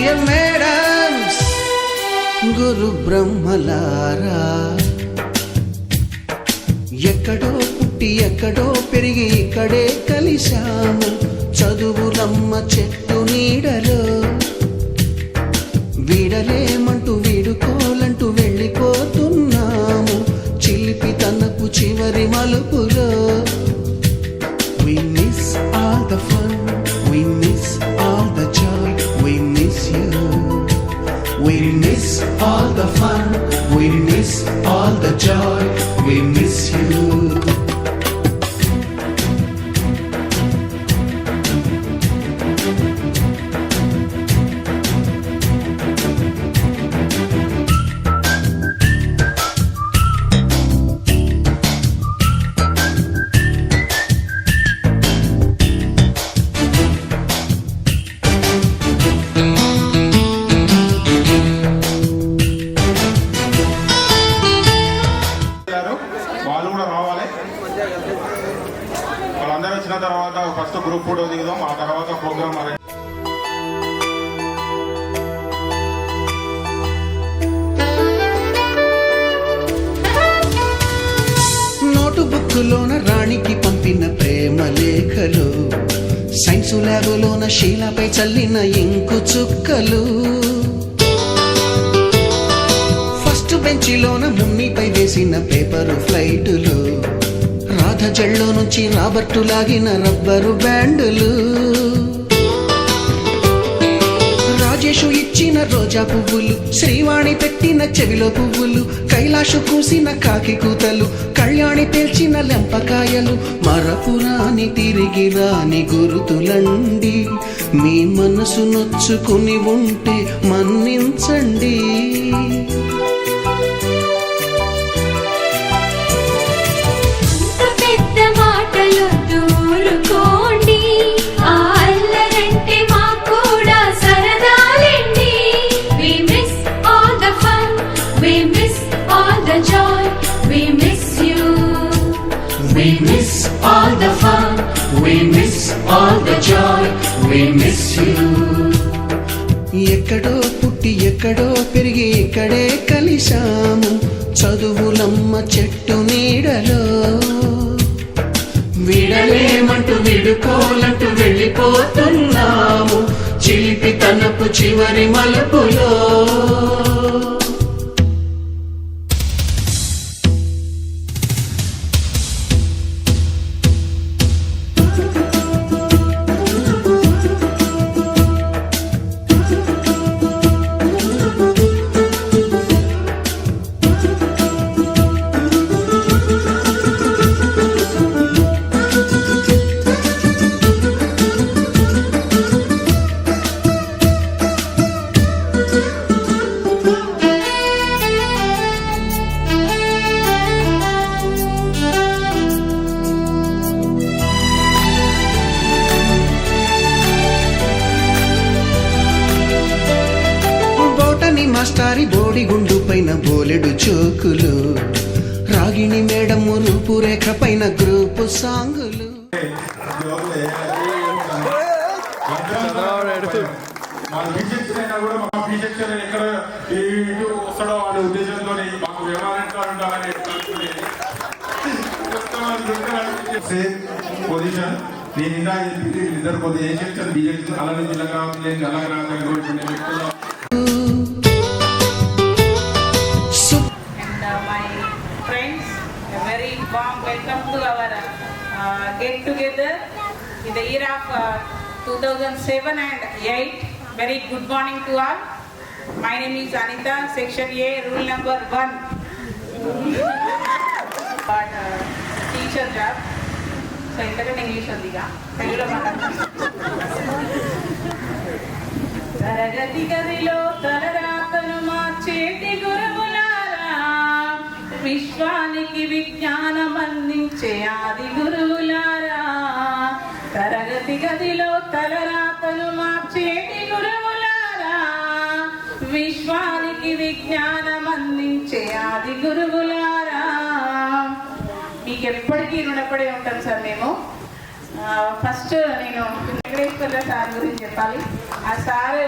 Dear madams, గురు బ్రహ్మలారా, ఎక్కడో పుట్టి ఎక్కడో పెరిగి ఇక్కడే కలిశాము. చదువులమ్మ చెట్టు నీడలో వీడలేమంటూ వీడుకోలంటూ వెళ్ళిపోతున్నాము. చిలిపి తనపు చివరి మలుపులో we miss all the fun, we miss all the joy, we miss you. We miss all the fun, we miss all the joy, we miss you. వాళ్ళు కూడా రావాలి. వాళ్ళందరూ వచ్చిన తర్వాత ఫస్ట్ గ్రూప్ ఫోటో దిగుదాం, ఆ తర్వాత ప్రోగ్రామ్ అరేంజ్. నోటు బుక్కులోన రాణికి పంపిన ప్రేమ లేఖలు, సైన్సు ల్యాబులోన శీలపై చల్లిన ఇంకు చుక్కలు, బెంచిలోన మున్నిపై వేసిన పేపరు ఫ్లైటులు, రాధ జల్లో నుంచి రాబర్టు లాగిన రబ్బరు బ్యాండులు, రాజేషు ఇచ్చిన రోజా పువ్వులు, శ్రీవాణి పెట్టిన చెవిలో పువ్వులు, కైలాషు కూసిన కాకి కూతలు, కళ్యాణి పేల్చిన లెంపకాయలు, మరపురాని తిరిగి రాని గురుతులండి. మీ మనసు నొచ్చుకుని ఉంటే మన్నించండి. We miss all the fun, we miss all the joy, we miss you. ఎక్కడో పుట్టి ఎక్కడో పెరిగి ఇక్కడే కలిశాము. చదువులమ్మ చెట్టు నీడలో వీడలేమంటూ వీడుకోలంటూ వెళ్ళిపోతున్నాము. చిలిపి తనపు చివరి మలుపులో మాస్టారి బోడిగుండు పైన బోలెడు చోకులు, రాగిణి మేడము రూపురేఖ పైన గ్రూపు సాంగులు. వస్తాడో అనే ఉద్దేశంతో మాకు వ్యవహారం పొజిషన్ నేను ఇంకా ఇద్దరు కొద్దిగా ఏ సెక్షన్ బి సెక్షన్ అలానే జిల్లా అలాగే రాదని కోరుకునే వ్యక్తులు. Warm welcome to our get together in the year of 2007 and 8. Very good morning to all. My name is Anita, section A, rule number 1. But teacher job. So internet English ondiga. Telugulo maatladanu. Taragati gadilo tararatanu marcheti guruvulara, విశ్వానికి విజ్ఞానం అందించే ఆది గురువులారా. తరగతి గదిలో తలరాతను మార్చేటి గురువులారా, విశ్వానికి విజ్ఞానం అందించే ఆది గురువులారా. మీకు ఎప్పటికీ రుణపడి ఉంటాం సార్ మేము. ఫస్ట్ నేను వెంకటేశ్వర్ల సార్ గురించి చెప్పాలి. ఆ సార్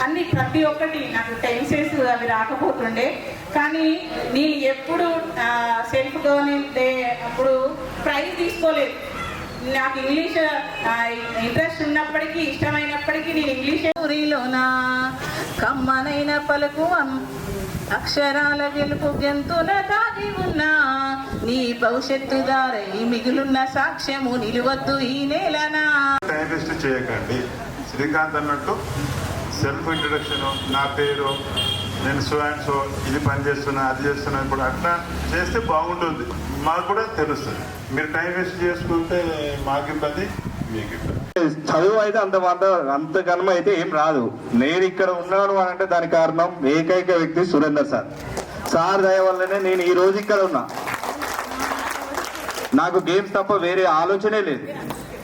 అన్ని ప్రతి ఒక్కటి నాకు టెన్సెస్ అవి రాకపోతుండే. కానీ నేను ఎప్పుడు సెల్ఫ్ గవర్నెన్స్ డే అప్పుడు ప్రైజ్ తీసుకోలేదు. నాకు ఇంగ్లీష్ ఇంట్రెస్ట్ ఉన్నప్పటికీ, ఇష్టమైనప్పటికీ నేను ఇంగ్లీష్ ఊరిలోనా కమ్మనైన పలుకు అక్షరాల గెలుపు గెంతుల దాగి ఉన్నా నీ భవిష్యత్తు దారై మిగులున్న సాక్ష్యము నిలువద్దు ఈ నేలనా. టైం వేస్ట్ చేయకండి. శ్రీకాంత్ అన్నట్టు సెల్ఫ్ ఇంట్రడక్షన్, నా పేరు, నేను సో అండ్ సో, ఇది పని చేస్తున్నా, అది చేస్తున్నా, ఇప్పుడు అట్లా చేస్తే బాగుంటుంది, మాకు కూడా తెలుస్తుంది. మీరు టైం వేస్ట్ చేసుకుంటే మాకు ఇబ్బంది, మీకు ఇబ్బంది. చదువు అయితే అంత ఘనం అయితే ఏం రాదు. నేను ఇక్కడ ఉన్నాను అని అంటే దానికి కారణం ఏకైక వ్యక్తి సురేందర్ సార్ దయ వల్లనే నేను ఈ రోజు ఇక్కడ ఉన్నా. నాకు గేమ్స్ తప్ప వేరే ఆలోచనే లేదు.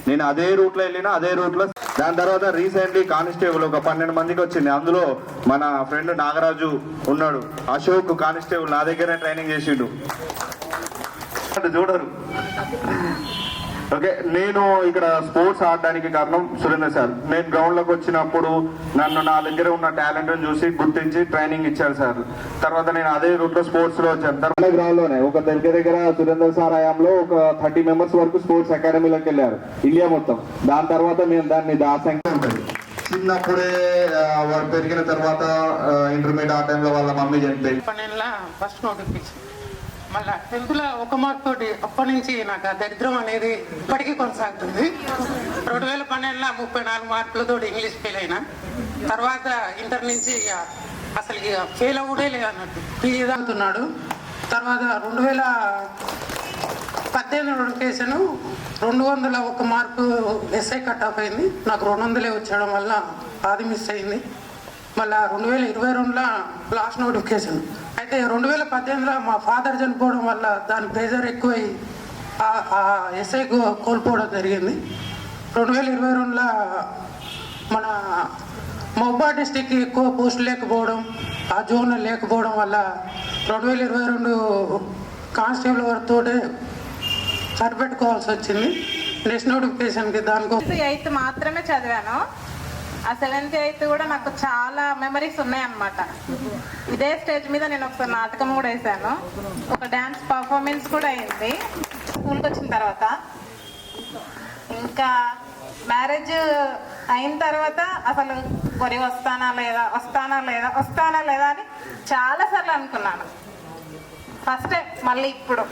నేను అదే రూట్లో వెళ్ళినా, అదే రూట్లో. దాని తర్వాత రీసెంట్లీ కానిస్టేబుల్ ఒక 12 మందికి వచ్చింది. అందులో మన ఫ్రెండ్ నాగరాజు ఉన్నాడు, అశోక్ కానిస్టేబుల్ నా దగ్గరే ట్రైనింగ్ చేసిండు. చూడరు. ఓకే, నేను ఇక్కడ స్పోర్ట్స్ ఆడడానికి కారణం సురేందర్ సార్. నేను గ్రౌండ్ లోకి వచ్చినప్పుడు నన్ను నా దగ్గర ఉన్న టాలెంట్ చూసి గుర్తించి ట్రైనింగ్ ఇచ్చారు సార్. తర్వాత నేను అదే రూట్ లో స్పోర్ట్స్ లో వచ్చాను. తర్వాత గ్రౌండ్ లోనే ఒక దగ్గర సురేందర్ సార్ హయాంలో ఒక 30 మెంబర్స్ వరకు స్పోర్ట్స్ అకాడమీలోకి వెళ్ళారు ఇండియా మొత్తం. దాని తర్వాత మేము దాన్ని దాసంగా ఉంటుంది. చిన్నప్పుడే వారు పెరిగిన తర్వాత ఇంటర్మీడియట్ ఆ టైంలో వాళ్ళ మమ్మీ చనిపోయింది. ఫస్ట్ నోటిఫికేషన్ మళ్ళీ 10th ఒక మార్క్ తోటి అప్పటి నుంచి నాకు ఆ దరిద్రం అనేది ఇప్పటికీ కొనసాగుతుంది. 2012 34 మార్కులతో ఇంగ్లీష్ ఫెయిల్ అయినా. తర్వాత ఇంటర్ నుంచి అసలు ఫెయిల్ అవ్వడే లేదు అన్నట్టు పీజీ తాగుతున్నాడు. తర్వాత 2018 notification 201 mark SI cut off అయింది. నాకు 200 వచ్చడం వల్ల అది మిస్ అయింది. మళ్ళీ 2022 లాస్ట్ నోటిఫికేషన్. అయితే 2018 మా ఫాదర్ చనిపోవడం వల్ల దాని ప్రెజర్ ఎక్కువై ఎస్ఐ కోల్పోవడం జరిగింది. 2022 మన మహబూబాబాద్ డిస్టిక్ ఎక్కువ పోస్టులు లేకపోవడం, ఆ జోన్ లేకపోవడం వల్ల 2022 కానిస్టేబుల్ వారితో సరిపెట్టుకోవాల్సి వచ్చింది. నెక్స్ట్ నోటిఫికేషన్కి దానికోసం 8th మాత్రమే చదివాను. అసలు 8th కూడా నాకు చాలా మెమరీస్ ఉన్నాయన్నమాట. ఇదే స్టేజ్ మీద నేను ఒకసారి నాటకం కూడా వేసాను, ఒక డ్యాన్స్ పర్ఫార్మెన్స్ కూడా అయింది స్కూల్కి వచ్చిన తర్వాత. ఇంకా మ్యారేజ్ అయిన తర్వాత అసలు కొరి వస్తానా లేదా అని చాలాసార్లు అనుకున్నాను. ఫస్ట్ టైం మళ్ళీ ఇప్పుడు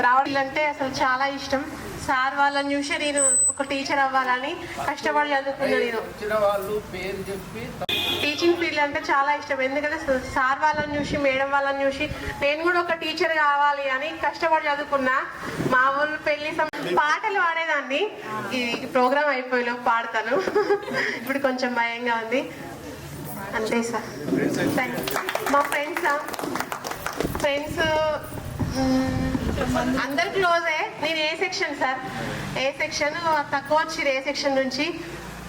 రావడం అంటే అసలు చాలా ఇష్టం. సార్ వాళ్ళని చూసి నేను ఒక టీచర్ అవ్వాలని కష్టపడి చదువుకున్నాను. నేను టీచింగ్ ఫీల్డ్ అంటే చాలా ఇష్టం. ఎందుకంటే సార్ వాళ్ళని చూసి, మేడం వాళ్ళని చూసి నేను కూడా ఒక టీచర్ కావాలి అని కష్టపడి చదువుకున్నా. మా ఊళ్ళు పెళ్లి పాటలు పాడేదాన్ని. ఈ ప్రోగ్రామ్ అయిపోయేలో పాడతాను. ఇప్పుడు కొంచెం భయంగా ఉంది. అంతే సార్. మా ఫ్రెండ్స్ అందరు క్లోజే. నేను ఏ సెక్షన్ సార్, ఏ సెక్షన్ తక్కువ వచ్చింది. ఏ సెక్షన్ నుంచి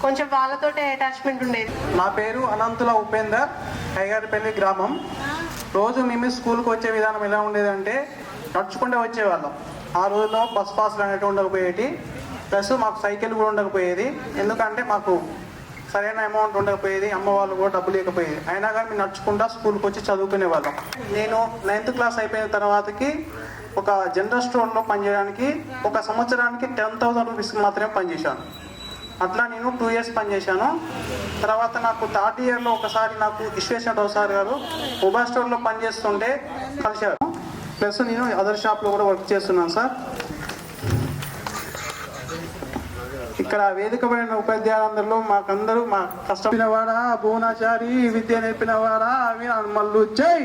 కొంచెం వాళ్ళతోటే అటాచ్మెంట్ ఉండేది. నా పేరు అనంతుల ఉపేందర్, ఐగారిపల్లి గ్రామం. రోజు మేము స్కూల్కి వచ్చే విధానం ఎలా ఉండేదంటే నడుచుకుంటే వచ్చేవాళ్ళం. ఆ రోజుల్లో బస్ పాస్లు అనేవి ఉండకపోయేటి, ప్లస్ మాకు సైకిల్ కూడా ఉండకపోయేది. ఎందుకంటే మాకు సరైన అమౌంట్ ఉండకపోయేది, అమ్మ వాళ్ళు కూడా డబ్బులు లేకపోయేది. అయినా కానీ మేము నడుచుకుంటా స్కూల్కి వచ్చి చదువుకునే వాళ్ళం. నేను 9th క్లాస్ అయిపోయిన తర్వాతకి ఒక జనరల్ స్టోర్లో పనిచేయడానికి ఒక సంవత్సరానికి 10,000 రూపీస్ మాత్రమే పనిచేశాను. అట్లా నేను 2 years పనిచేశాను. తర్వాత నాకు 3rd yearలో ఒకసారి నాకు విశ్వేశ్వరరావు సార్ గారు మొబైల్ స్టోర్లో పనిచేస్తుంటే కలిశారు. ప్లస్ నేను అదర్ షాప్లో కూడా వర్క్ చేస్తున్నాను సార్. ఇక్కడ వేదికమైన ఉపాధ్యాయులందరిలో మాకందరూ మా కష్టమైనవాడా, భువనాచారి, విద్య నేర్పినవాడా అవి మల్లు జై.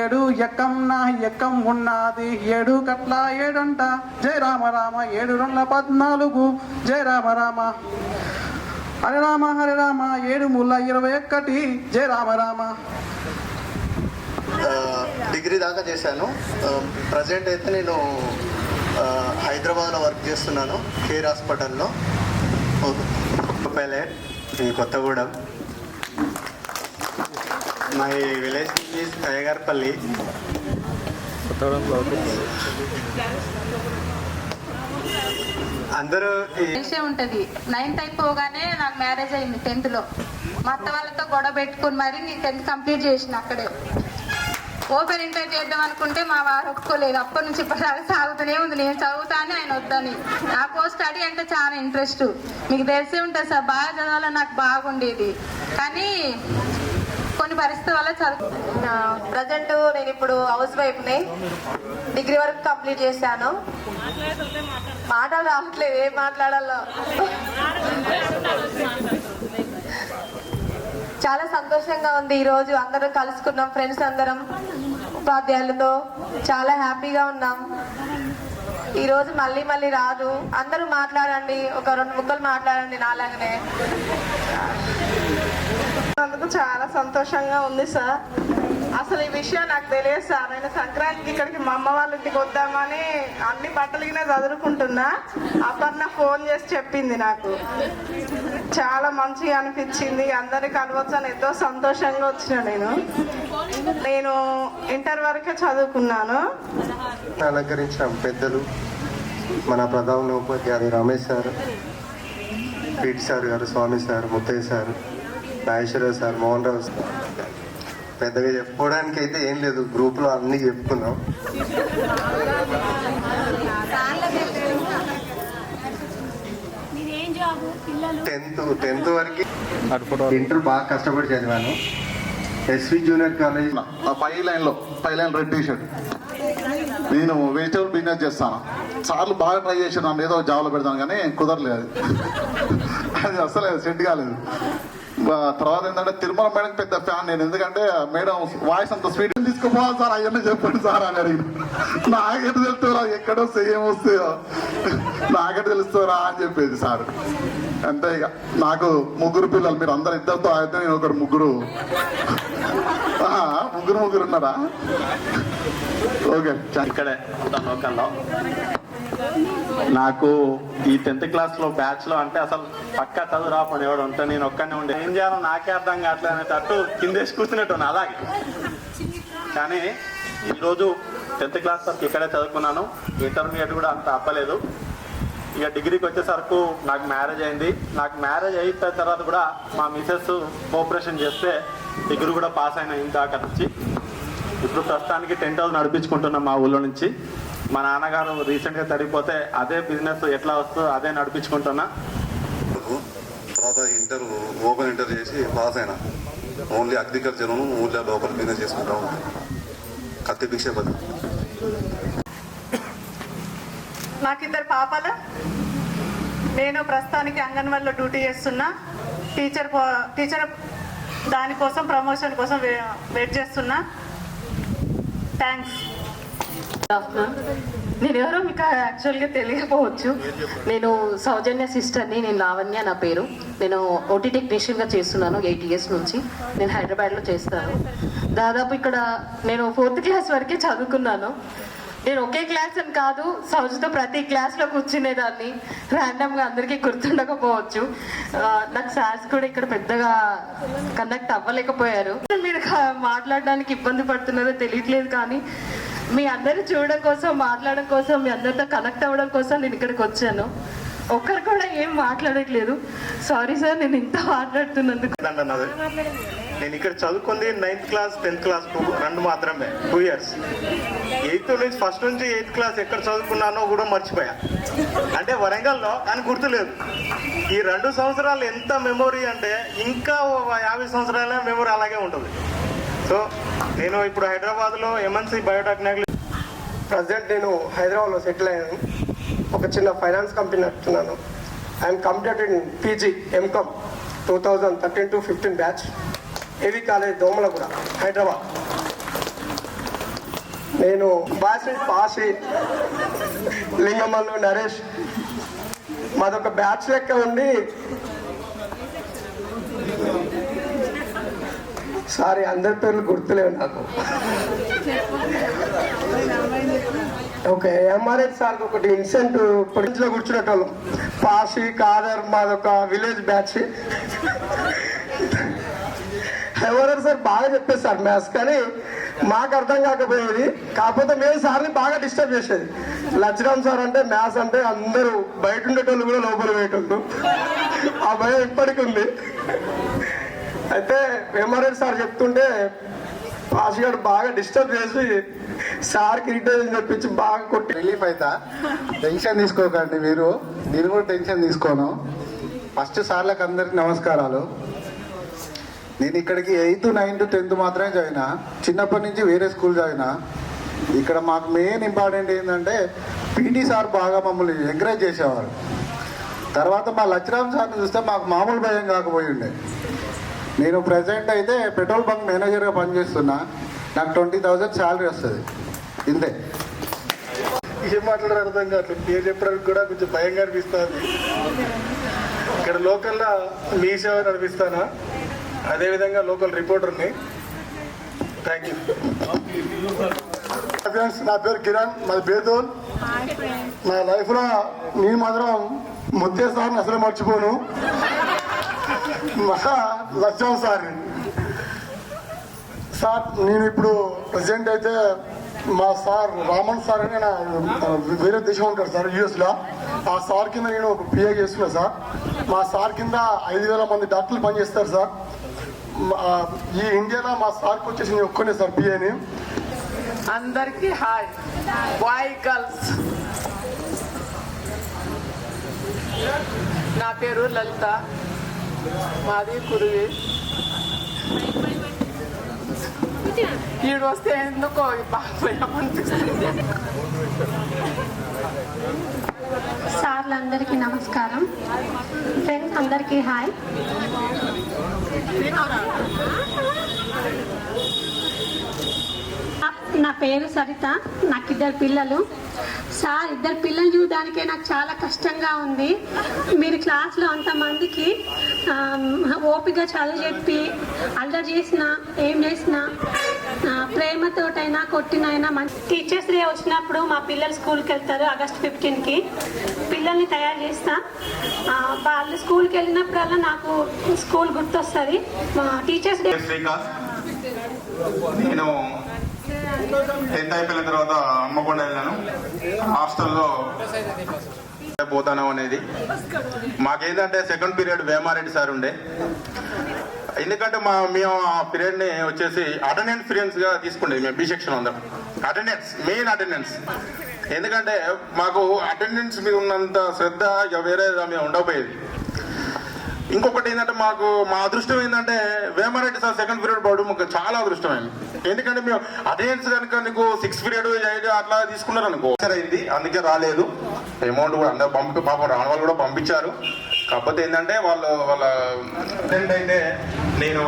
7 ఎక్కం నా ఎక్కం ఉన్నది, 7 కట్ల 7 జై రామ రామ, 7 2 14 జై రామ రామ, హరే రామ 7 ముళ్ళ 21 జై రామ రామ. డిగ్రీ దాకా చేశాను. ప్రజెంట్ అయితే నేను హైదరాబాద్లో వర్క్ చేస్తున్నాను, కేర్ హాస్పిటల్లో. Pilot in Kottagudam. My village is Ayagarpalli. అందరూ తెలిసే ఉంటుంది. 9th అయిపోగానే నాకు మ్యారేజ్ అయింది. 10th మా అత్త వాళ్ళతో గొడవ పెట్టుకుని మరి నేను 10th కంప్లీట్ చేసిన అక్కడే. ఓపెన్ ఇంటర్ చేద్దాం అనుకుంటే మా వారు ఒప్పుకోలేదు. అప్పటి నుంచి ఇప్పటిదాకా సాగుతూనే ఉంది. నేను చదువుతాను, ఆయన వద్దని. నాకు స్టడీ అంటే చాలా ఇంట్రెస్ట్. మీకు తెలిసే ఉంటుంది సార్, బాగా చదవాలని నాకు బాగుండేది. కానీ కొన్ని పరిస్థితుల వల్ల చదువు. ప్రజెంట్ నేను ఇప్పుడు హౌస్ వైఫ్ని. డిగ్రీ వరకు కంప్లీట్ చేశాను. మాటలు రావట్లేదు, ఏం మాట్లాడాలో. చాలా సంతోషంగా ఉంది. ఈరోజు అందరం కలుసుకున్నాం, ఫ్రెండ్స్ అందరం, ఉపాధ్యాయులతో చాలా హ్యాపీగా ఉన్నాం. ఈరోజు మళ్ళీ మళ్ళీ రాదు. అందరూ మాట్లాడండి, ఒక 2 ముక్కలు మాట్లాడండి నాలాగనే. అందుకు చాలా సంతోషంగా ఉంది సార్. అసలు ఈ విషయం నాకు తెలియదు సార్. నేను సంక్రాంతికి ఇక్కడికి మా అమ్మ వాళ్ళ ఇంటికి వద్దామని అన్ని బట్టలకినే చదువుకుంటున్నా. అపర్ణ ఫోన్ చేసి చెప్పింది. నాకు చాలా మంచిగా అనిపించింది. అందరినీ కలవచ్చని ఎంతో సంతోషంగా వచ్చిన. నేను ఇంటర్ వరకే చదువుకున్నాను. అలంకరించిన పెద్దలు, మన ప్రధాన ఉపాధ్యాయులు రమేష్ సార్, పీటి సార్ గారు, Swami sir, Muthaiah sir, Nageswararao sir, Mohan Rao sir. పెద్దగా చెప్పుకోవడానికి అయితే ఏం లేదు, గ్రూప్లో అన్నీ చెప్పుకున్నాం. టెన్త్ వరకు ఇంటర్ బాగా కష్టపడి చదివాను. ఎస్వి జూనియర్ కాలేజ్ పై లైన్ రెడ్ టీషర్ట్. నేను వెజిటబుల్ బిజినెస్ చేస్తాను. సార్లు బాగా ట్రై చేశాను, నన్ను ఏదో జాబ్లో పెడతాను, కానీ కుదరలేదు. అది అసలు సెట్ కాలేదు. తర్వాత ఏంటంటే తిరుమల మేడం పెద్ద ఫ్యాన్ నేను. ఎందుకంటే మేడం వాయిస్ అంత స్పీడ్ తీసుకుపోవాలి సార్, అవన్నీ చెప్పండి సార్ అని అడిగిన. నాకెట్ తెలుస్తారా, ఎక్కడో సేమ్ వస్తాయో నాకెట్ తెలుస్తారా అని చెప్పేది సార్. అంతే. ఇక నాకు 3 పిల్లలు, మీరు అందరు 2తో అయితే నేను ఒకరు ముగ్గురు ఉన్నారా? ఓకే. ఇక్కడే లోకల్లో నాకు ఈ 10th క్లాస్లో బ్యాచ్లో అంటే అసలు పక్కా చదువు రాపని ఎవడు ఉంటే నేను ఒక్కనే ఉండే. ఏం చేయాలో నాకే అర్థం కావట్లేదు అనేటట్టు కిందేసి కూర్చునేట్టు అలాగే. కానీ ఈరోజు 10th క్లాస్ వరకు ఇక్కడే చదువుకున్నాను. ఇంటర్మీడియట్ కూడా అంత అప్పలేదు. ఇక డిగ్రీకి వచ్చేసరికి నాకు మ్యారేజ్ అయింది. నాకు మ్యారేజ్ అయిపోయిన తర్వాత కూడా మా మిసెస్ కోఆపరేషన్ చేస్తే డిగ్రీ కూడా పాస్ అయిన ఇందాక నుంచి. ఇప్పుడు ప్రస్తుతానికి టెంట్ హౌస్ నడిపించుకుంటున్నాం మా ఊళ్ళో నుంచి. మా నాన్నగారు రీసెంట్గా తరిగిపోతే అదే బిజినెస్ ఎట్లా వస్తుందో అదే నడిపించుకుంటున్నా. తర్వాత ఓపెన్ ఇంటర్ చేసి పాస్ అయినా. ఓన్లీ అగ్రికల్చర్, ఊళ్ళో లోకల్ బిజినెస్ చేసుకుంటా ఉంటాను. కత్తి భిక్షపతి. నాకు 2 పాపలు. నేను ప్రస్తుతానికి అంగన్వాడీలో డ్యూటీ చేస్తున్నా. టీచర్ దానికోసం ప్రమోషన్ కోసం వెయిట్ చేస్తున్నా. థ్యాంక్స్. నేను ఎవరో మీకు యాక్చువల్గా తెలియకపోవచ్చు. నేను సౌజన్య సిస్టర్ని. నేను లావణ్య నా పేరు. నేను ఓటీ టెక్నీషియన్గా చేస్తున్నాను 8 years నుంచి. నేను హైదరాబాద్లో చేస్తాను. దాదాపు ఇక్కడ నేను 4th క్లాస్ వరకే చదువుకున్నాను. నేను ఒకే క్లాస్ అని కాదు, సౌజుతో ప్రతి క్లాస్లో కూర్చునేదాన్ని. ర్యాండమ్గా అందరికీ గుర్తుండకపోవచ్చు. నాకు సార్స్ కూడా ఇక్కడ పెద్దగా కండక్ట్ అవ్వలేకపోయారు. మీరు మాట్లాడడానికి ఇబ్బంది పడుతున్నారో తెలియట్లేదు, కానీ మీ అందరూ చూడడం కోసం, మాట్లాడడం కోసం, మీ అందరితో కనెక్ట్ అవ్వడం కోసం నేను ఇక్కడికి వచ్చాను. ఒక్కరు కూడా ఏం మాట్లాడట్లేదు. సారీ సార్, నేను ఇంత మాట్లాడుతున్నందుకు. నేను ఇక్కడ చదువుకుంది 9th క్లాస్ 10th క్లాస్ 2 మాత్రమే, 2 years. 8th నుంచి ఫస్ట్ నుంచి 8th క్లాస్ ఎక్కడ చదువుకున్నానో కూడా మర్చిపోయా. అంటే వరంగల్లో, కానీ గుర్తులేదు. ఈ 2 సంవత్సరాలు ఎంత మెమొరీ అంటే ఇంకా 50 సంవత్సరాల మెమొరీ అలాగే ఉంటుంది. సో నేను ఇప్పుడు హైదరాబాద్లో MNC బయోటెక్నాలజీ. ప్రజెంట్ నేను హైదరాబాద్లో సెటిల్ అయ్యాను. ఒక చిన్న ఫైనాన్స్ కంపెనీ నడుపుతున్నాను. I'm completed in PG MCom 2013 to 15 batch, AV college Domalguda, Hyderabad. నేను బాసి పాసి, లింగమల్లు, నరేష్ మాదొక బ్యాచ్ లెక్క ఉండి, సారీ అందరి పేర్లు గుర్తులేవు నాకు. ఓకే, ఎంఆర్హెచ్ సార్కి ఒకటి ఇన్సెంటివ్ ఇంట్లో కూర్చునేటోళ్ళం. పాసి, కాదర్ మాదొక విలేజ్ బ్యాచ్. ఎవరు సార్ బాగా చెప్పేది సార్ మ్యాథ్స్, కానీ మాకు అర్థం కాకపోయేది. కాకపోతే మేము సార్ని బాగా డిస్టర్బ్ చేసేది. లచ్చరామ్ సార్ అంటే మ్యాథ్స్ అంటే అందరూ బయట ఉండేటోళ్ళు కూడా లోపల పోయేటోళ్ళు. ఆ భయం ఇప్పటికి ఉంది. అయితే ఎంఆర్ఎల్ సార్ చెప్తుంటే పాస్ గారు బాగా డిస్టర్బ్ చేసి సార్కి ఇరిటేషన్ చెప్పించి బాగా కొట్టి రిలీఫ్ అవుతా. టెన్షన్ తీసుకోకండి మీరు, నేను కూడా టెన్షన్ తీసుకోను. ఫస్ట్ సార్లకు అందరికి నమస్కారాలు. నేను ఇక్కడికి 8th, 9th, 10th మాత్రమే చదివినా. చిన్నప్పటి నుంచి వేరే స్కూల్ చదివినా. ఇక్కడ మాకు మెయిన్ ఇంపార్టెంట్ ఏంటంటే పీటీ సార్ బాగా మమ్మల్ని ఎంకరేజ్ చేసేవారు. తర్వాత మా లచ్చరామ్ సార్ని చూస్తే మాకు మామూలు భయం కాకపోయి ఉండే. నేను ప్రజెంట్ అయితే పెట్రోల్ బంక్ మేనేజర్గా పనిచేస్తున్నా. నాకు 20,000 శాలరీ వస్తుంది. ఇంతే. ఏం మాట్లాడారు అర్థం కావట్లేదు. పేరు చెప్పడానికి కూడా కొంచెం భయంగా అనిపిస్తుంది. ఇక్కడ లోకల్లో మీ సేవ నడిపిస్తానా, అదేవిధంగా లోకల్ రిపోర్టర్ని. Thank you. ఫ్రెండ్స్, నా పేరు కిరణ్, మాది బేదోల్. నా లైఫ్లో నేను మాత్రం ముత్తే సార్ని అసలు మర్చిపోను. మా లక్ష్మణ్ సార్ నేను ఇప్పుడు ప్రజెంట్ అయితే మా సార్ రామన్ సార్ అని వేరే దేశం ఉంటాడు సార్, యూఎస్లో. ఆ సార్ కింద నేను ఒక పిఏ చేస్తున్నా సార్. మా సార్ కింద 5,000 మంది డాక్టర్లు పనిచేస్తారు సార్. ఈ ఇండియాలో మా సార్కి వచ్చేసి నేను ఒక్కనే సార్ పిఏని. అందరికీ హాయ్. Bye girls. నా పేరు లలిత, మాది కురువి. ఈడు వస్తే ఎందుకో బాగా అనిపిస్తుంది. సార్లందరికీ నమస్కారం. ఫ్రెండ్స్ అందరికీ హాయ్. నా పేరు సరిత, నాకు 2 పిల్లలు. సార్ 2 పిల్లలు చూడడానికే నాకు చాలా కష్టంగా ఉంది. మీరు క్లాస్లో అంతమందికి ఓపిక చదువు చెప్పి అల్లరి చేసినా ఏం చేసినా ప్రేమతోటైనా కొట్టినైనా మంచి టీచర్స్ డే వచ్చినప్పుడు మా పిల్లలు స్కూల్కి వెళ్తారు. August 15కి పిల్లల్ని తయారు చేస్తా. వాళ్ళు స్కూల్కి వెళ్ళినప్పుడల్లా నాకు స్కూల్ గుర్తొస్తుంది. Teachers day. నేను 10th అయిపోయిన తర్వాత అమ్మకొండ వెళ్ళాను. హాస్టల్లో పోతాను అనేది మాకేంటంటే సెకండ్ పీరియడ్ వేమారెడ్డి సార్ ఉండే. ఎందుకంటే మేము ఆ పీరియడ్ని వచ్చేసి అటెండెన్స్ పీరియడ్స్గా తీసుకుండేది. మేము బి సెక్షన్ ఉందాం. Main attendance. ఎందుకంటే మాకు అటెండెన్స్ మీద ఉన్నంత శ్రద్ధ ఇక వేరే మీద ఉండకపోయేది. ఇంకొకటి ఏంటంటే మా అదృష్టం ఏంటంటే వేమారెడ్డి సార్ సెకండ్ పీరియడ్ పడడం మాకు చాలా అదృష్టమైంది. ఎందుకంటే మేము అటెండెన్స్ కనుక నీకు 6th పీరియడ్ 8 అట్లా తీసుకున్నారు అనుకో అయింది. అందుకే రాలేదు. అమౌంట్ కూడా అందరూ పాపం రాని వాళ్ళు కూడా పంపించారు. కాకపోతే ఏంటంటే వాళ్ళ అయితే నేను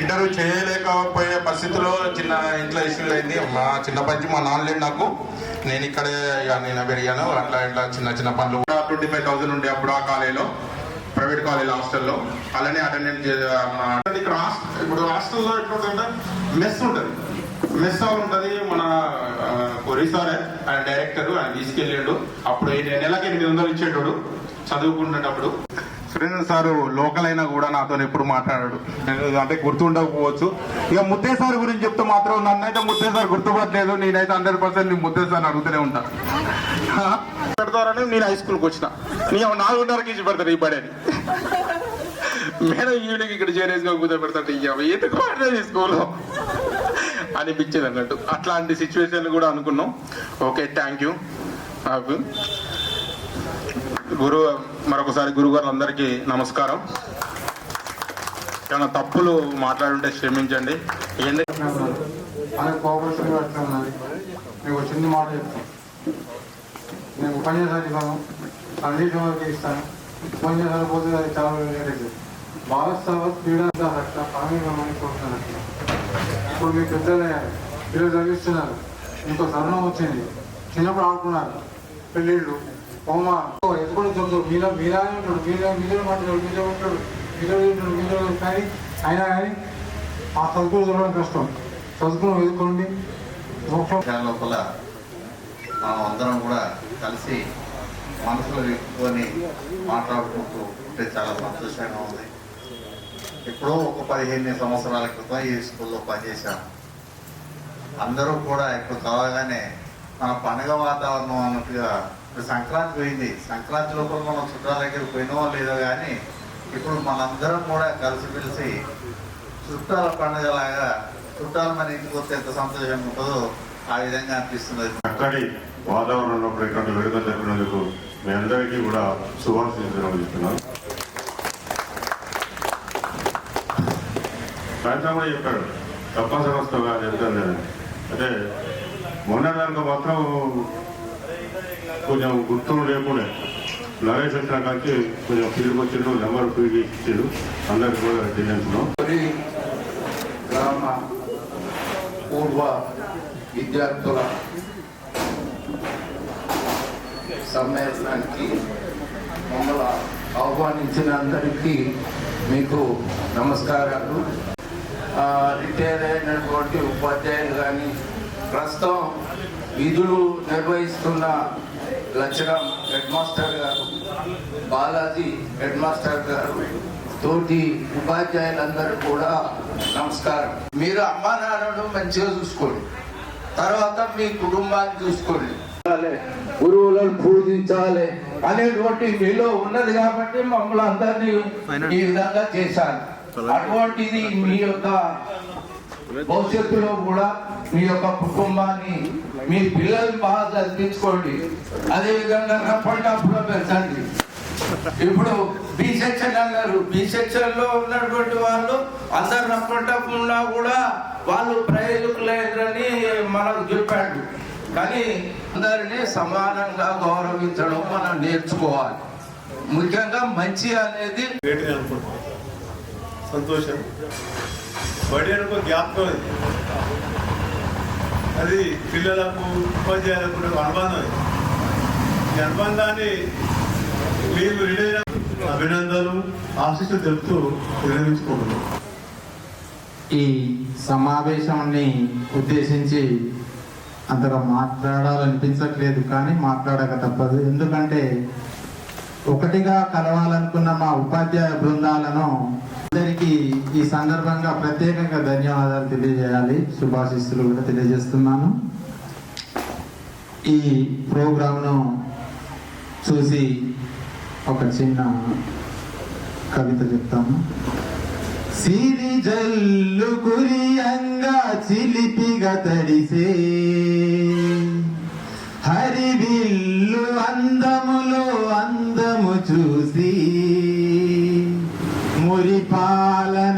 ఇంటర్వ్యూ చేయలేకపోయే పరిస్థితుల్లో చిన్న ఇంట్లో ఇష్యూ అయింది. మా చిన్నప్పటి నుంచి మా నాన్న లేడు నాకు. నేను ఇక్కడే నేను పెరిగాను. అట్లా ఇట్లా చిన్న పనులు. 25,000 ఉండే అప్పుడు ఆ కాలేజీలో, ప్రైవేట్ కాలేజ్ హాస్టల్లో. అలానే అటెండెన్స్ ఇక్కడ ఇప్పుడు హాస్టల్లో ఎట్లుంటుందంటే మెస్ ఉంటుంది. మెస్ హాల్ ఉంటుంది. మన కొరిసారే ఆయన డైరెక్టర్, ఆయన తీసుకెళ్ళాడు. అప్పుడు నెలకి 800 ఇచ్చేటోడు చదువుకునేటప్పుడు. సురేంద్ర సారు లోకల్ అయినా కూడా నాతో ఎప్పుడు మాట్లాడాడు. అంటే గుర్తుండకపోవచ్చు. ఇక ముత్తే సార్ గురించి చెప్తే మాత్రం నన్నైతే ముత్తే సార్ గుర్తుపట్టలేదు. నేనైతే 100% ముత్తే సార్ అడుగుతూనే ఉంటాను. పెడతారని నేను హై స్కూల్కి వచ్చిన. నేను 4:30కి ఇచ్చి పెడతాను ఈ బడేని. మేడం ఈవినింగ్ ఇక్కడ చేరేసిగా కూర్చోబెడతాంటే ఎందుకు పడలేదు ఈ స్కూల్లో అనిపించేది అన్నట్టు. అట్లాంటి సిచ్యువేషన్లు కూడా అనుకున్నాం. Okay, thank you. మరొకసారి గురుగారులందరికీ నమస్కారం. ఏమైనా తప్పులు మాట్లాడుంటే క్షమించండి. మీకు చిన్న మాట చెప్తాను. నేను ఉపన్యాసాలు సందేశం వరకు ఇస్తాను. ఉపన్యాసాలు పోతే అది చాలా రిలేటెడ్. భారత్ క్రీడా పామని కోరుతున్నాను. ఇప్పుడు మీ పెద్దలయ్యారు, పిల్లలు చదివిస్తున్నారు. ఇంకో తరుణం వచ్చింది. చిన్నప్పుడు ఆడుకున్నారు. పెళ్ళిళ్ళు హోమా ఎప్పుడు చదువు మీలానే ఉంటాడు. మీలో మాట్లాడు, మీలో ఉంటాడు, మీలో కానీ అయినా కానీ ఆ చదువుకుని చదవడం కష్టం. చదువుకుని ఎదుర్కోండి. లోపల మనం అందరం కూడా కలిసి మనసులో ఎక్కువని మాట్లాడుకుంటూ ఉంటే చాలా సంతోషంగా ఉంది. ఎప్పుడో ఒక 15 సంవత్సరాల క్రితం ఈ స్కూల్లో పనిచేశాను. అందరూ కూడా ఇప్పుడు కలవగానే మన పండుగ వాతావరణం అన్నట్టుగా ఇప్పుడు సంక్రాంతి పోయింది. సంక్రాంతి లోపల మనం చుట్టాల దగ్గరికి పోయినో లేదో కానీ ఇప్పుడు మనందరం కూడా కలిసిమెలిసి చుట్టాల పండుగలాగా చుట్టాలు మన ఇంటికి వస్తే ఎంత సంతోషంగా ఉంటుందో ఆ విధంగా అనిపిస్తుంది. అక్కడి వాతావరణంలో ఇటువంటి వేడుకలు జరిపినందుకు మీ అందరికీ కూడా శుభాకాంక్షలు ఇస్తున్నాను. సాయంత్రం కూడా చెప్పాడు తప్పనిసరి వస్తాగా చెప్తాను నేను. అంటే మొన్న దానికి మాత్రం కొంచెం గుర్తులు లేకుండా నరేష్ వచ్చిన కానీ కొంచెం తిరిగి వచ్చిండు, నెంబర్ తిరిగి ఇచ్చిండు, అందరికి కూడా తెలియజేస్తున్నాం. గ్రామ పూర్వ విద్యార్థుల సమ్మేళనానికి మమ్మల్ని ఆహ్వానించిన అందరికీ మీకు నమస్కారాలు. రిటైర్ అయినటువంటి ఉపాధ్యాయులు కానీ ప్రస్తుతం విధులు నిర్వహిస్తున్న లచ్చరం హెడ్ మాస్టర్ గారు, బాలాజీ హెడ్ మాస్టర్ గారు, తోటి ఉపాధ్యాయులందరూ కూడా నమస్కారం. మీరు అమ్మా నాన్నను మంచిగా చూసుకోండి, తర్వాత మీ కుటుంబాన్ని చూసుకోండి, గురువులను పూజించాలి అనేటువంటి మీలో ఉన్నది కాబట్టి మమ్మల్ని అందరినీ ఈ విధంగా చేశారు. అటువంటిది మీ యొక్క భవిష్యత్తులో కూడా మీ యొక్క కుటుంబాన్ని, మీ పిల్లల్ని బాగా చదివించుకోండి. అదేవిధంగా రప్పంటప్పుడు పెంచండి. ఇప్పుడు బి సెక్షన్ అన్నారు, బి సెక్షన్ లో ఉన్నటువంటి వాళ్ళు అందరు రప్పంటప్పుడు ఉన్నా కూడా వాళ్ళు ప్రయోజకులేదని మనకు చెప్పాడు. కానీ అందరినీ సమానంగా గౌరవించడం మనం నేర్చుకోవాలి. ముఖ్యంగా మంచి అనేది సంతోషం. బడి అనుకో జ్ఞాపకం అది పిల్లలకు ఉపాధ్యాయులకు అనుబంధం. ఈ అనుబంధాన్ని మీరు అభినందనలు ఆశీస్సులు తెలుపుతూ విరమించుకుంటున్నాం. ఈ సమావేశాన్ని ఉద్దేశించి అంతగా మాట్లాడాలనిపించట్లేదు, కానీ మాట్లాడక తప్పదు. ఎందుకంటే ఒకటిగా కలవాలనుకున్న మా ఉపాధ్యాయ బృందాలను అందరికీ ఈ సందర్భంగా ప్రత్యేకంగా ధన్యవాదాలు తెలియజేయాలి, శుభాశీస్సులు కూడా తెలియజేస్తున్నాను. ఈ ప్రోగ్రాంను చూసి ఒక చిన్న కవిత చెప్తాను. సిరి జల్లు కురియంగా చిలిపిగా తడిసే హరివిల్లు అందములో అందము చూసి మురిపాలనన్నిటినీ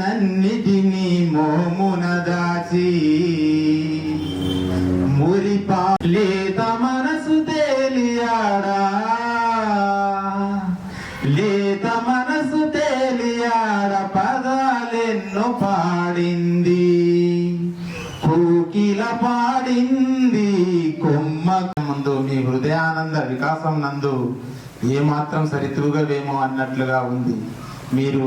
మోమున దాచి లేత మనసు తేలియాడా, లేత మనసు తేలియాడ పదాలెన్నో పాడింది, కోకిల పాడింది కొమ్మ ముందు మీ హృదయానంద వికాసం నందు ఏమాత్రం సరితూగవేమో అన్నట్లుగా ఉంది. మీరు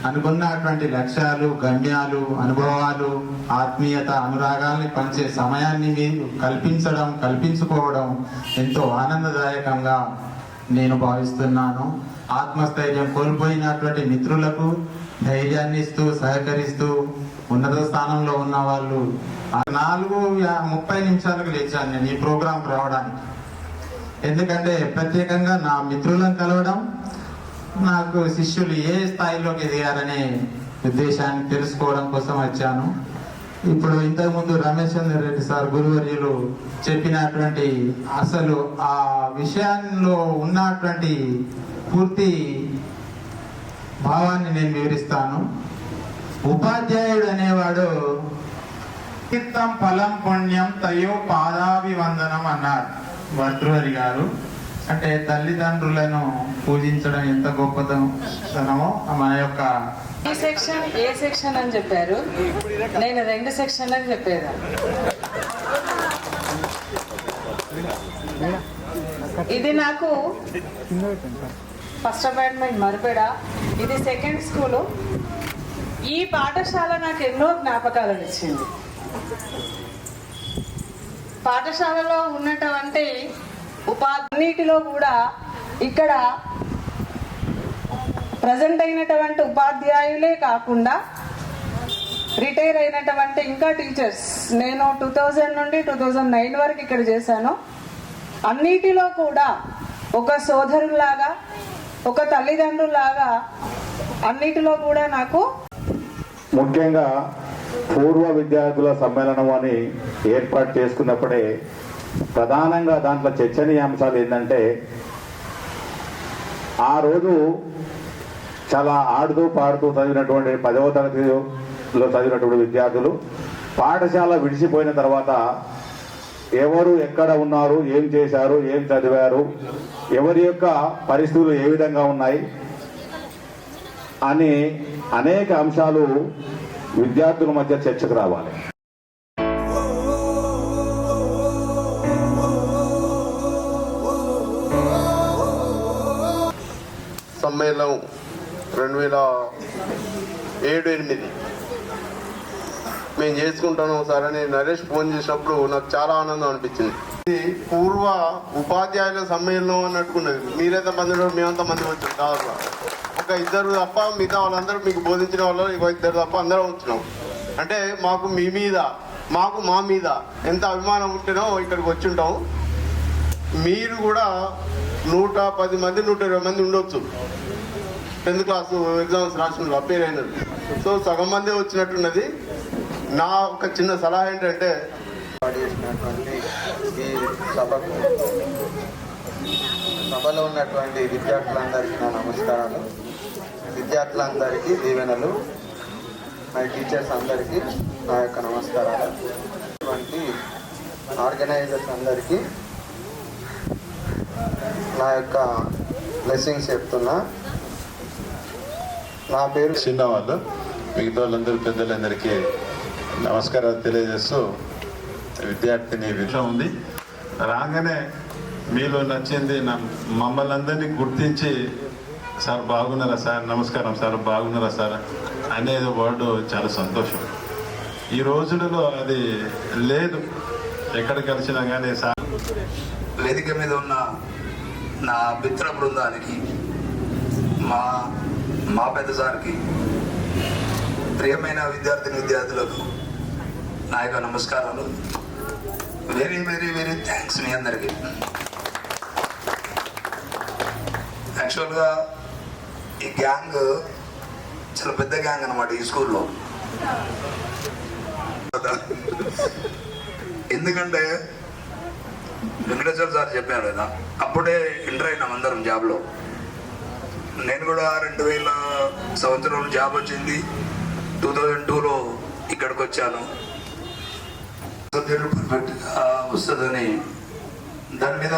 అనుకున్నటువంటి లక్ష్యాలు, గమ్యాలు, అనుభవాలు, ఆత్మీయత, అనురాగాల్ని పంచే సమయాన్ని మీరు కల్పించుకోవడం ఎంతో ఆనందదాయకంగా నేను భావిస్తున్నాను. ఆత్మస్థైర్యం కోల్పోయినటువంటి మిత్రులకు ధైర్యాన్ని ఇస్తూ సహకరిస్తూ ఉన్నత స్థానంలో ఉన్న వాళ్ళు 4:30 నిమిషాలకు లేచాను నేను ఈ ప్రోగ్రాం రావడానికి. ఎందుకంటే ప్రత్యేకంగా నా మిత్రులను కలవడం, నాకు శిష్యులు ఏ స్థాయిలోకి ఎదిగారనే ఉద్దేశాన్ని తెలుసుకోవడం కోసం వచ్చాను. ఇప్పుడు ఇంతకుముందు రమేష్ చంద్ర రెడ్డి సార్ గురువర్యులు చెప్పినటువంటి అసలు ఆ విషయంలో ఉన్నటువంటి పూర్తి భావాన్ని నేను వివరిస్తాను. ఉపాధ్యాయుడు అనేవాడు చిత్తం ఫలం పుణ్యం తయో పాదాభివందనం అన్నారు భర్తృహరి గారు. అంటే తల్లిదండ్రులను పూజించడం ఎంత గొప్పతనమో మన యొక్క ఈ సెక్షన్ ఏ సెక్షన్ అని చెప్పారు, నేను 2 సెక్షన్లని చెప్పేదాన్ని. ఇది నాకు ఫస్ట్ అపాయింట్మెంట్ మరిపేడ, ఇది సెకండ్ స్కూలు. ఈ పాఠశాల నాకు ఎన్నో జ్ఞాపకాలను ఇచ్చింది. పాఠశాలలో ఉన్నటువంటి ఉపాధిలో కూడా ఇక్కడ ప్రజెంట్ అయినటువంటి ఉపాధ్యాయులే కాకుండా రిటైర్ అయినటువంటి ఇంకా టీచర్స్, నేను 2000 నుండి 2009 వరకు ఇక్కడ చేశాను. అన్నిటిలో కూడా ఒక సోదరులాగా, ఒక తల్లిదండ్రులాగా అన్నిటిలో కూడా నాకు ముఖ్యంగా పూర్వ విద్యార్థుల సమ్మేళనం అని ఏర్పాటు చేసుకున్నప్పుడే ప్రధానంగా దాంట్లో చర్చనీయాంశాలు ఏంటంటే, ఆ రోజు చాలా ఆడుతూ పాడుతూ చదివినటువంటి 10వ తరగతిలో చదివినటువంటి విద్యార్థులు పాఠశాల విడిచిపోయిన తర్వాత ఎవరు ఎక్కడ ఉన్నారు, ఏం చేశారు, ఏం చదివారు, ఎవరి యొక్క పరిస్థితులు ఏ విధంగా ఉన్నాయి అని అనేక అంశాలు విద్యార్థుల మధ్య చర్చకు రావాలి. సమ్మేళనం 2007-8 మేము చేసుకుంటాను సార్ అని నరేష్ ఫోన్ చేసినప్పుడు నాకు చాలా ఆనందం అనిపించింది. ఇది పూర్వ ఉపాధ్యాయుల సమ్మేళనం అన్నట్టుకున్నది. మీరెంత మంది మేమంత మంది వచ్చాం, దాదాపు ఒక ఇద్దరు తప్ప మిగతా వాళ్ళందరూ మీకు బోధించిన వాళ్ళు ఇద్దరు తప్ప అందరం వచ్చినాం. అంటే మాకు మీ మీద, మాకు మా మీద ఎంత అభిమానం ఉంటేనో ఇక్కడికి వచ్చి ఉంటాం. మీరు కూడా 110 మంది 120 మంది ఉండొచ్చు 10th క్లాస్ ఎగ్జామ్స్ రాసిన అపేర్ అయినది. సో సగం మందే వచ్చినట్టున్నది. నా ఒక చిన్న సలహా ఏంటంటే, ఈ సభలో ఉన్నటువంటి విద్యార్థులందరికీ నా నమస్కారాలు, విద్యార్థులందరికీ దీవెనలు, మై టీచర్స్ అందరికీ నా యొక్క నమస్కారాలు, అటువంటి ఆర్గనైజర్స్ అందరికీ నా యొక్క బ్లెస్సింగ్స్ చెప్తున్నా. నా పేరు చిన్నవాళ్ళు, మిగతా వాళ్ళందరూ పెద్దలందరికీ నమస్కారాలు తెలియజేస్తూ, విద్యార్థిని విషయం ఉంది. రాగానే మీలో నచ్చింది మమ్మల్ని అందరినీ గుర్తించి, సార్ బాగున్నారా సార్, నమస్కారం సార్ బాగున్నారా సార్ అనేది వర్డ్ చాలా సంతోషం. ఈ రోజులలో అది లేదు, ఎక్కడ కలిసినా కానీ సార్. వేదిక మీద ఉన్న నా మిత్ర బృందానికి, మా పెద్ద సార్కి, ప్రియమైన విద్యార్థులకు నా యొక్క నమస్కారాలు. వెరీ వెరీ వెరీ థ్యాంక్స్ మీ అందరికీ. యాక్చువల్గా ఈ గ్యాంగ్ చాలా పెద్ద గ్యాంగ్ అన్నమాట ఈ స్కూల్లో. ఎందుకంటే వెంకటేశ్వర సార్ చెప్పారు కదా, అప్పుడే ఎంటర్ అయినాం అందరం జాబ్లో. నేను కూడా 2000 సంవత్సరంలో జాబ్ వచ్చింది, 2002లో ఇక్కడికి వచ్చాను. సబ్జెక్టు పర్ఫెక్ట్గా వస్తుందని దాని మీద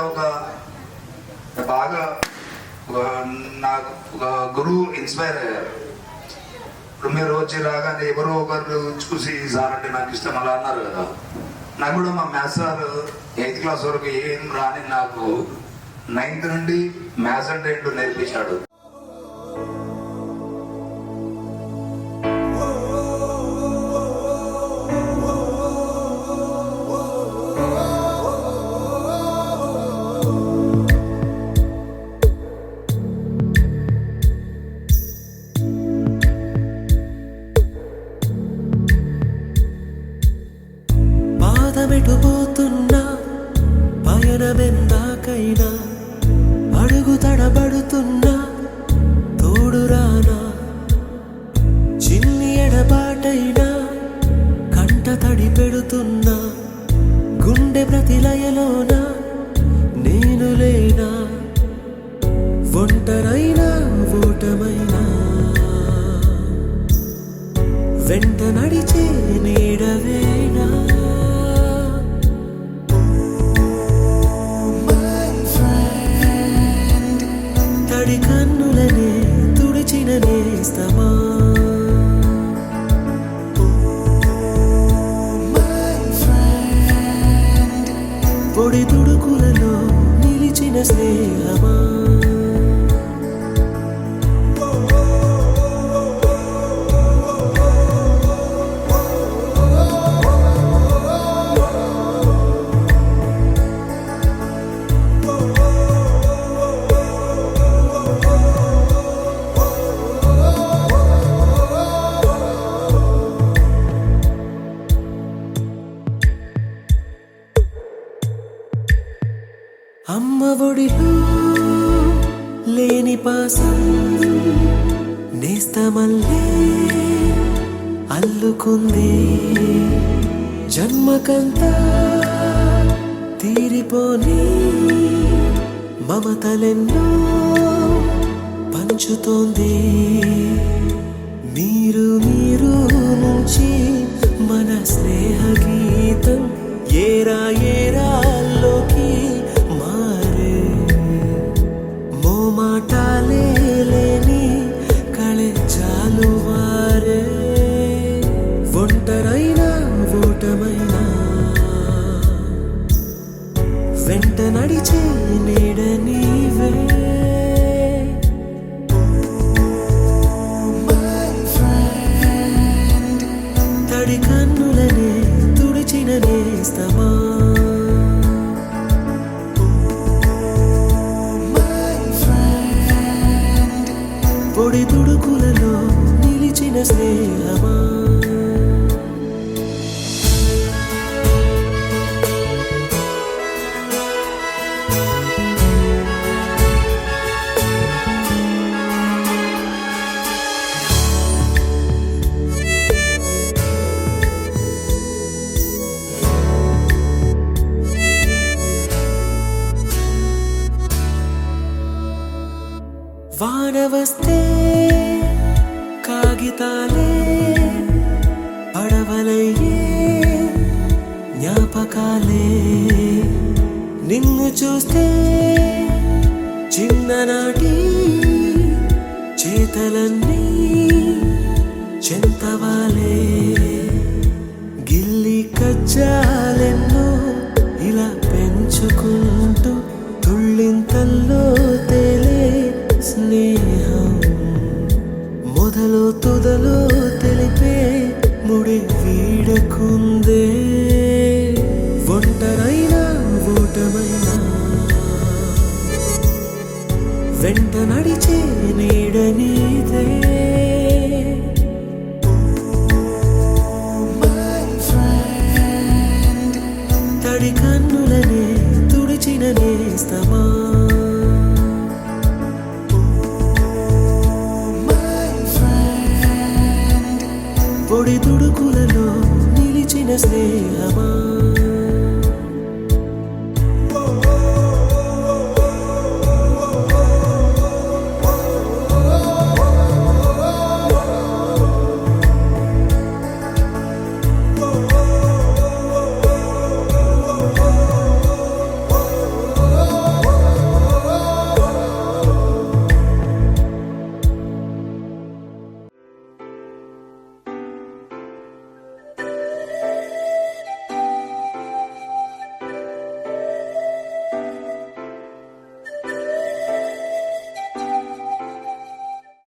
బాగా నాకు ఒక గురువు ఇన్స్పైర్ అయ్యారు. ఇప్పుడు మీరు వచ్చి రాగానే ఎవరో ఒకరు చూసి సార్ అంటే నాకు ఇష్టం అలా అన్నారు కదా. నాకు కూడా మా మ్యాథ్స్ సార్ 8th క్లాస్ వరకు ఏం రాని నాకు 9th నుండి మ్యాథ్స్ అంటే ఏంటో నేర్పించాడు. పాదమెటుపోతున్నా పయనమెందాకైనా అడుగు తడబడుతున్నా తోడురానా, చిన్ని ఎడబాటైనా కంట తడి పెడుతున్నా గుండె ప్రతిలయలోన నేను లేనా, ఒంటరైనా ఓటమైనా వెంట నడిచే నీడవేనా. తడి కన్నులనే తుడిచిన నేస్తమా, పొడి తుడుకులలో నిలిచిన స్నేహమా. అమ్మ ఒడిలో లేని పాసం నేస్తమల్లే అల్లుకుంది జన్మకంతా తీరిపోని మమతలెన్నో పంచుతోంది మీరు మీరు నుంచి మన స్నేహ గీతం ఏరా ఏరాల్లోకి మారే మోమాటాలే లేని కళెచ్చాలు వారే ఒంటరైనా ఓటమైనా వెంట నడిచే నీడ నీవే తడి కన్నులనే తుడిచిన నేస్తమా పొడి తుడుకులలో నిలిచిన స్నేహమా వాన వస్తే కాగితాలే పడవలయ్యే జ్ఞాపకాలే నిన్ను చూస్తే చిన్ననాటి చేతలన్నీ చెంతవాలే గిల్లి కజ్జాలెన్నో ఇలా పెంచుకుంటూ తుళ్ళింతల్లో తేలే స్నేహం మొదలు తుదలు తెలిపే ముడి వీడకుందే ఒంటరైనా ఓటమైనా వెంట నడిచే నీడ నీదే తడి కన్నులనే తుడిచిన నేస్తమా పొడి తుడుకులలో నిలిచిన స్నేహమా